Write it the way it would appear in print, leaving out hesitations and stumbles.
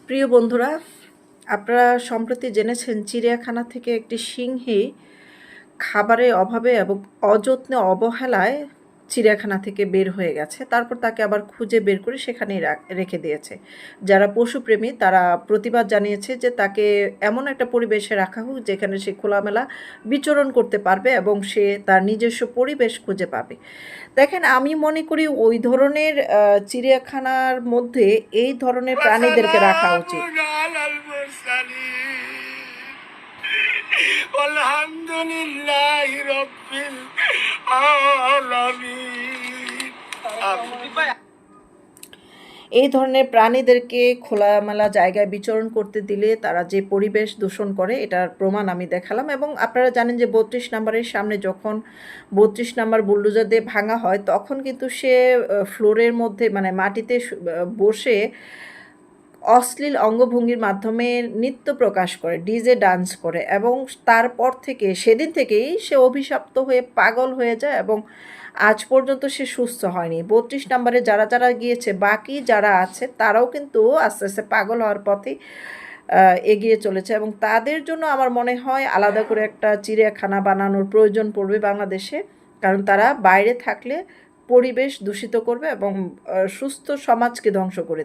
প্রিয় বন্ধুরা, আপনারা সম্প্রতি জেনেছেন চিড়িয়াখানা থেকে একটি সিংহী খাবারের অভাবে এবং অযত্নে অবহেলায় চিড়িয়াখানা থেকে বের হয়ে গেছে। তারপর তাকে আবার খুঁজে বের করে সেখানেই রেখে দিয়েছে। যারা পশুপ্রেমী তারা প্রতিবাদ জানিয়েছে যে তাকে এমন একটা পরিবেশে রাখা হোক যেখানে সে খোলামেলা বিচরণ করতে পারবে এবং সে তার নিজস্ব পরিবেশ খুঁজে পাবে। দেখেন, আমি মনে করি ওই ধরনের চিড়িয়াখানার মধ্যে এই ধরনের প্রাণীদেরকে রাখা উচিত। আলহামদুলিল্লাহি রাব্বিল আলামিন। এই ধরনের প্রাণীদেরকে খোলামেলা জায়গায় বিচরণ করতে দিলে তারা যে পরিবেশ দূষণ করে এটার প্রমাণ আমি দেখালাম। এবং আপনারা জানেন যে ৩২ নাম্বারের সামনে যখন ৩২ নাম্বার বুলডোজার দিয়ে ভাঙা হয় তখন কিন্তু সে ফ্লোরের মধ্যে মানে মাটিতে বসে অশ্লীল অঙ্গভঙ্গির মাধ্যমে নৃত্য প্রকাশ করে, ডিজে ডান্স করে এবং তারপর থেকে সেদিন থেকেই সে অভিশপ্ত হয়ে পাগল হয়ে যায় এবং আজ পর্যন্ত সে সুস্থ হয়নি। ৩২ নাম্বারে যারা যারা গিয়েছে বাকি যারা আছে তারাও কিন্তু আস্তে আস্তে পাগল হওয়ার পথে এগিয়ে চলেছে এবং তাদের জন্য আমার মনে হয় আলাদা করে একটা চিড়িয়াখানা বানানোর প্রয়োজন পড়বে বাংলাদেশে। কারণ তারা বাইরে থাকলে পরিবেশ দূষিত করবে এবং সুস্থ সমাজকে ধ্বংস করে দেবে।